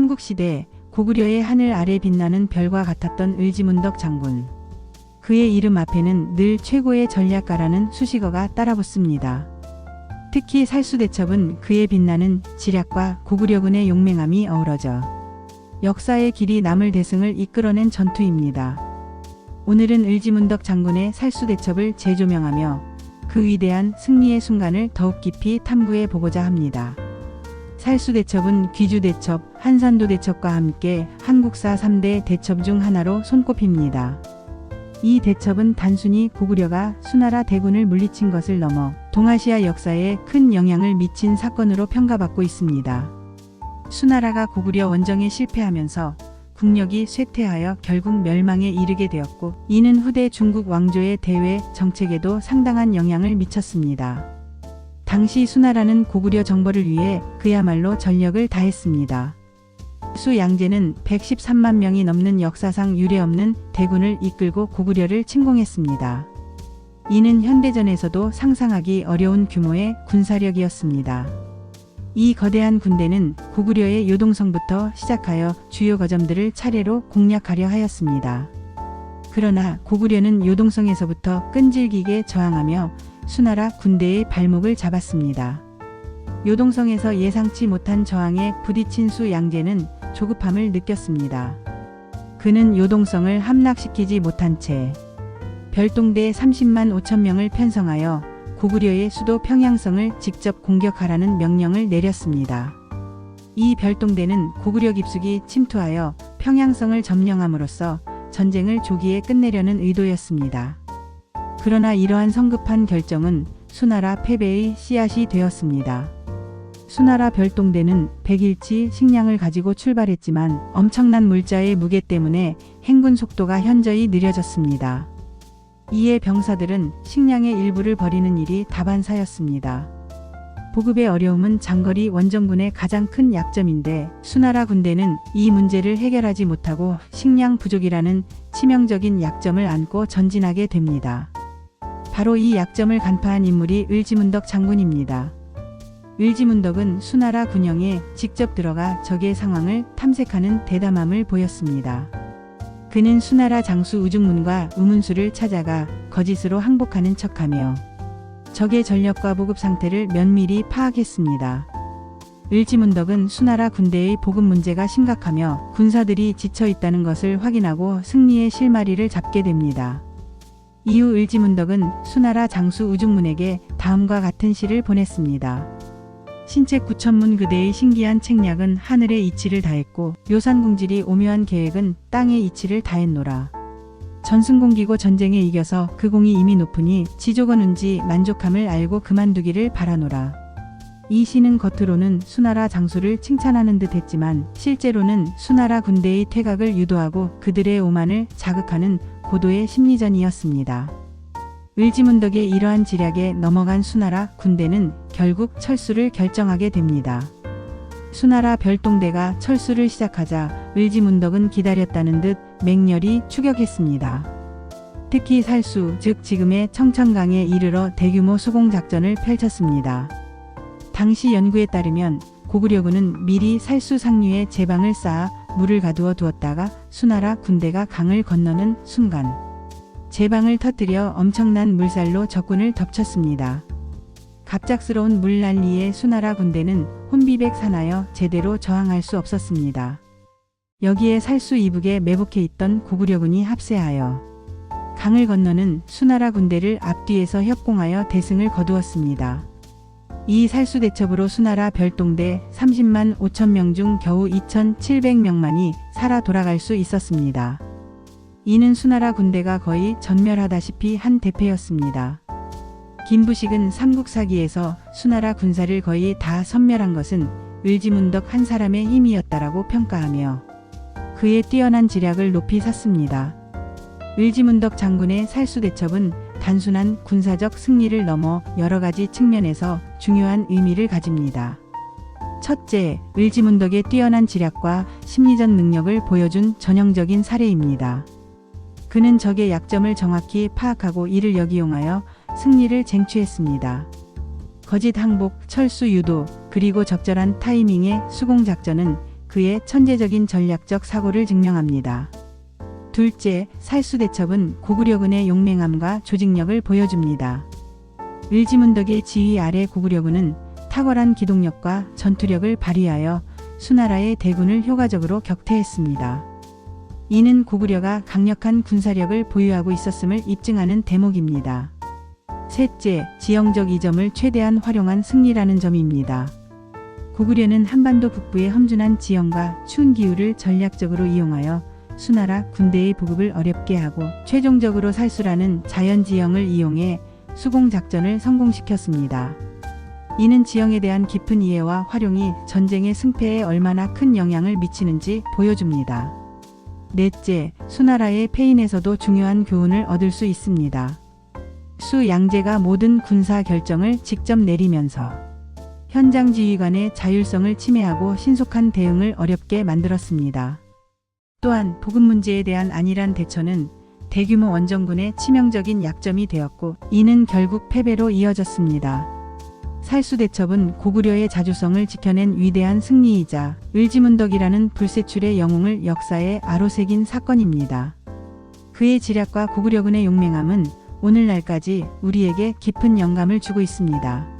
삼국시대 고구려의 하늘 아래 빛나는 별과 같았던 을지문덕 장군. 그의 이름 앞에는 늘 최고의 전략가라는 수식어가 따라붙습니다. 특히 살수대첩은 그의 빛나는 지략과 고구려군의 용맹함이 어우러져 역사의 길이 남을 대승을 이끌어낸 전투입니다. 오늘은 을지문덕 장군의 살수대첩을 재조명하며 그 위대한 승리의 순간을 더욱 깊이 탐구해 보고자 합니다. 살수대첩은 귀주대첩, 한산도대첩과 함께 한국사 3대 대첩 중 하나로 손꼽힙니다. 이 대첩은 단순히 고구려가 수나라 대군을 물리친 것을 넘어 동아시아 역사에 큰 영향을 미친 사건으로 평가받고 있습니다. 수나라가 고구려 원정에 실패하면서 국력이 쇠퇴하여 결국 멸망에 이르게 되었고, 이는 후대 중국 왕조의 대외 정책에도 상당한 영향을 미쳤습니다. 당시 수나라는 고구려 정벌을 위해 그야말로 전력을 다했습니다. 수 양제는 113만 명이 넘는 역사상 유례없는 대군을 이끌고 고구려를 침공했습니다. 이는 현대전에서도 상상하기 어려운 규모의 군사력이었습니다. 이 거대한 군대는 고구려의 요동성부터 시작하여 주요 거점들을 차례로 공략하려 하였습니다. 그러나 고구려는 요동성에서부터 끈질기게 저항하며 수나라 군대의 발목을 잡았습니다. 요동성에서 예상치 못한 저항에 부딪힌 수 양제는 조급함을 느꼈습니다. 그는 요동성을 함락시키지 못한 채 별동대 30만 5천 명을 편성하여 고구려의 수도 평양성을 직접 공격하라는 명령을 내렸습니다. 이 별동대는 고구려 깊숙이 침투하여 평양성을 점령함으로써 전쟁을 조기에 끝내려는 의도였습니다. 그러나 이러한 성급한 결정은 수나라 패배의 씨앗이 되었습니다. 수나라 별동대는 100일치 식량을 가지고 출발했지만 엄청난 물자의 무게 때문에 행군 속도가 현저히 느려졌습니다. 이에 병사들은 식량의 일부를 버리는 일이 다반사였습니다. 보급의 어려움은 장거리 원정군의 가장 큰 약점인데 수나라 군대는 이 문제를 해결하지 못하고 식량 부족이라는 치명적인 약점을 안고 전진하게 됩니다. 바로 이 약점을 간파한 인물이 을지문덕 장군입니다. 을지문덕은 수나라 군영에 직접 들어가 적의 상황을 탐색하는 대담함을 보였습니다. 그는 수나라 장수 우중문과 우문수를 찾아가 거짓으로 항복하는 척하며 적의 전력과 보급 상태를 면밀히 파악했습니다. 을지문덕은 수나라 군대의 보급 문제가 심각하며 군사들이 지쳐 있다는 것을 확인하고 승리의 실마리를 잡게 됩니다. 이후 을지문덕은 수나라 장수 우중문에게 다음과 같은 시를 보냈습니다. 신책 9천문 그대의 신기한 책략은 하늘의 이치를 다했고 묘산궁질이 오묘한 계획은 땅의 이치를 다했노라. 전승공기고 전쟁에 이겨서 그 공이 이미 높으니 지족은 운지 만족함을 알고 그만두기를 바라노라. 이 시는 겉으로는 수나라 장수를 칭찬하는 듯 했지만 실제로는 수나라 군대의 퇴각을 유도하고 그들의 오만을 자극하는 고도의 심리전이었습니다. 을지문덕의 이러한 지략에 넘어간 수나라 군대는 결국 철수를 결정하게 됩니다. 수나라 별동대가 철수를 시작하자 을지문덕은 기다렸다는 듯 맹렬히 추격했습니다. 특히 살수, 즉 지금의 청천강에 이르러 대규모 수공작전을 펼쳤습니다. 당시 연구에 따르면 고구려군은 미리 살수 상류에 제방을 쌓아 물을 가두어 두었다가 수나라 군대가 강을 건너는 순간 제방을 터뜨려 엄청난 물살로 적군을 덮쳤습니다. 갑작스러운 물난리에 수나라 군대는 혼비백산하여 제대로 저항할 수 없었습니다. 여기에 살수 이북에 매복해 있던 고구려군이 합세하여 강을 건너는 수나라 군대를 앞뒤에서 협공하여 대승을 거두었습니다. 이 살수대첩으로 수나라 별동대 30만 5천 명 중 겨우 2,700명만이 살아 돌아갈 수 있었습니다. 이는 수나라 군대가 거의 전멸하다시피 한 대패였습니다. 김부식은 삼국사기에서 수나라 군사를 거의 다 섬멸한 것은 을지문덕 한 사람의 힘이었다라고 평가하며 그의 뛰어난 지략을 높이 샀습니다. 을지문덕 장군의 살수대첩은 단순한 군사적 승리를 넘어 여러 가지 측면에서 중요한 의미를 가집니다. 첫째, 을지문덕의 뛰어난 지략과 심리전 능력을 보여준 전형적인 사례입니다. 그는 적의 약점을 정확히 파악하고 이를 역이용하여 승리를 쟁취했습니다. 거짓 항복, 철수 유도, 그리고 적절한 타이밍의 수공작전은 그 그의 천재적인 전략적 사고를 증명합니다. 둘째, 살수대첩은 고구려군의 용맹함과 조직력을 보여줍니다. 을지문덕의 지휘 아래 고구려군은 탁월한 기동력과 전투력을 발휘하여 수나라의 대군을 효과적으로 격퇴했습니다. 이는 고구려가 강력한 군사력을 보유하고 있었음을 입증하는 대목입니다. 셋째, 지형적 이점을 최대한 활용한 승리라는 점입니다. 고구려는 한반도 북부의 험준한 지형과 추운 기후를 전략적으로 이용하여 수나라 군대의 보급을 어렵게 하고 최종적으로 살수라는 자연 지형을 이용해 수공작전을 성공시켰습니다. 이는 지형에 대한 깊은 이해와 활용이 전쟁의 승패에 얼마나 큰 영향을 미치는지 보여줍니다. 넷째, 수나라의 패인에서도 중요한 교훈을 얻을 수 있습니다. 수양제가 모든 군사 결정을 직접 내리면서 현장 지휘관의 자율성을 침해하고 신속한 대응을 어렵게 만들었습니다. 또한 보급 문제에 대한 안일한 대처는 대규모 원정군의 치명적인 약점이 되었고 이는 결국 패배로 이어졌습니다. 살수대첩은 고구려의 자주성을 지켜낸 위대한 승리이자 을지문덕이라는 불세출의 영웅을 역사에 아로새긴 사건입니다. 그의 지략과 고구려군의 용맹함은 오늘날까지 우리에게 깊은 영감을 주고 있습니다.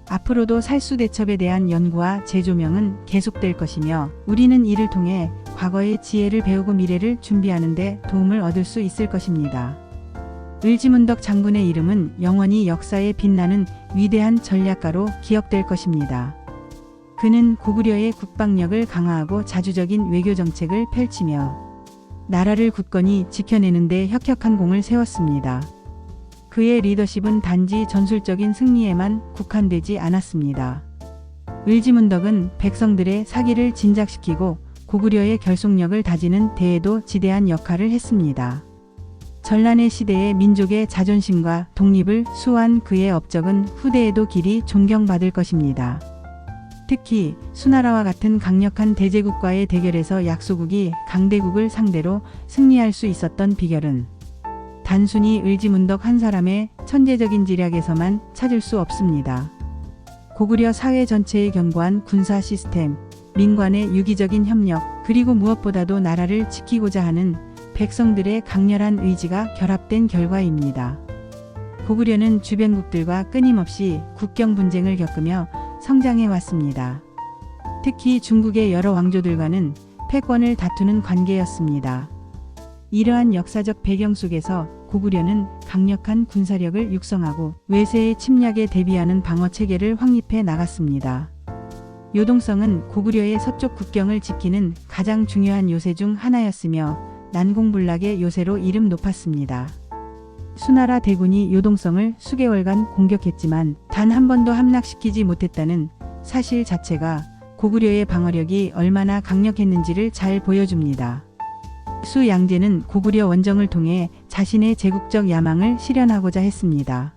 앞으로도 살수대첩에 대한 연구와 재조명은 계속될 것이며 우리는 이를 통해 과거의 지혜를 배우고 미래를 준비하는 데 도움을 얻을 수 있을 것입니다. 을지문덕 장군의 이름은 영원히 역사에 빛나는 위대한 전략가로 기억될 것입니다. 그는 고구려의 국방력을 강화하고 자주적인 외교 정책을 펼치며 나라를 굳건히 지켜내는 데 혁혁한 공을 세웠습니다. 그의 리더십은 단지 전술적인 승리에만 국한되지 않았습니다. 을지문덕은 백성들의 사기를 진작시키고 고구려의 결속력을 다지는 데에도 지대한 역할을 했습니다. 전란의 시대에 민족의 자존심과 독립을 수호한 그의 업적은 후대에도 길이 존경받을 것입니다. 특히 수나라와 같은 강력한 대제국과의 대결에서 약소국이 강대국을 상대로 승리할 수 있었던 비결은 단순히 을지문덕 한 사람의 천재적인 지략에서만 찾을 수 없습니다. 고구려 사회 전체의 견고한 군사 시스템, 민관의 유기적인 협력, 그리고 무엇보다도 나라를 지키고자 하는 백성들의 강렬한 의지가 결합된 결과입니다. 고구려는 주변국들과 끊임없이 국경 분쟁을 겪으며 성장해 왔습니다. 특히 중국의 여러 왕조들과는 패권을 다투는 관계였습니다. 이러한 역사적 배경 속에서 고구려는 강력한 군사력을 육성하고 외세의 침략에 대비하는 방어 체계를 확립해 나갔습니다. 요동성은 고구려의 서쪽 국경을 지키는 가장 중요한 요새 중 하나였으며 난공불락의 요새로 이름 높았습니다. 수나라 대군이 요동성을 수개월간 공격했지만 단 한 번도 함락시키지 못했다는 사실 자체가 고구려의 방어력이 얼마나 강력했는지를 잘 보여줍니다. 수양제는 고구려 원정을 통해 자신의 제국적 야망을 실현하고자 했습니다.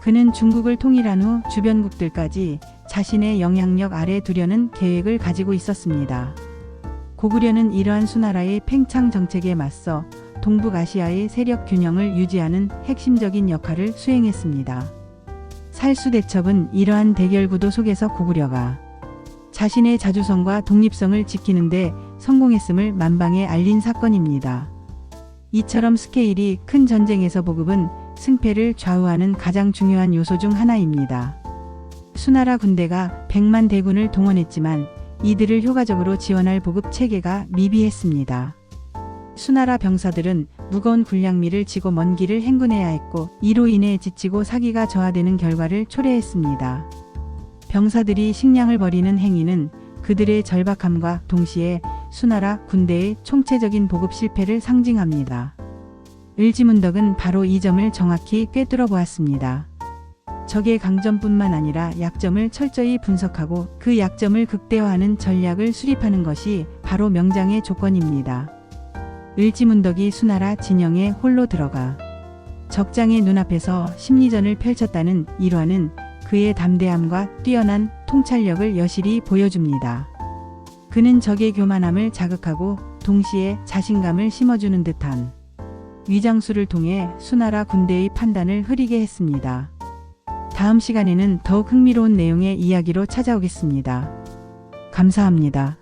그는 중국을 통일한 후 주변국들까지 자신의 영향력 아래 두려는 계획을 가지고 있었습니다. 고구려는 이러한 수나라의 팽창 정책에 맞서 동북아시아의 세력 균형을 유지하는 핵심적인 역할을 수행했습니다. 살수대첩은 이러한 대결 구도 속에서 고구려가 자신의 자주성과 독립성을 지키는데 성공했음을 만방에 알린 사건입니다. 이처럼 스케일이 큰 전쟁에서 보급은 승패를 좌우하는 가장 중요한 요소 중 하나입니다. 수나라 군대가 100만 대군을 동원했지만 이들을 효과적으로 지원할 보급 체계가 미비했습니다. 수나라 병사들은 무거운 군량미를 지고 먼 길을 행군해야 했고 이로 인해 지치고 사기가 저하되는 결과를 초래했습니다. 병사들이 식량을 버리는 행위는 그들의 절박함과 동시에 수나라 군대의 총체적인 보급 실패를 상징합니다. 을지문덕은 바로 이 점을 정확히 꿰뚫어 보았습니다. 적의 강점뿐만 아니라 약점을 철저히 분석하고 그 약점을 극대화하는 전략을 수립하는 것이 바로 명장의 조건입니다. 을지문덕이 수나라 진영에 홀로 들어가 적장의 눈앞에서 심리전을 펼쳤다는 일화는 그의 담대함과 뛰어난 통찰력을 여실히 보여줍니다. 그는 적의 교만함을 자극하고 동시에 자신감을 심어주는 듯한 위장수를 통해 수나라 군대의 판단을 흐리게 했습니다. 다음 시간에는 더욱 흥미로운 내용의 이야기로 찾아오겠습니다. 감사합니다.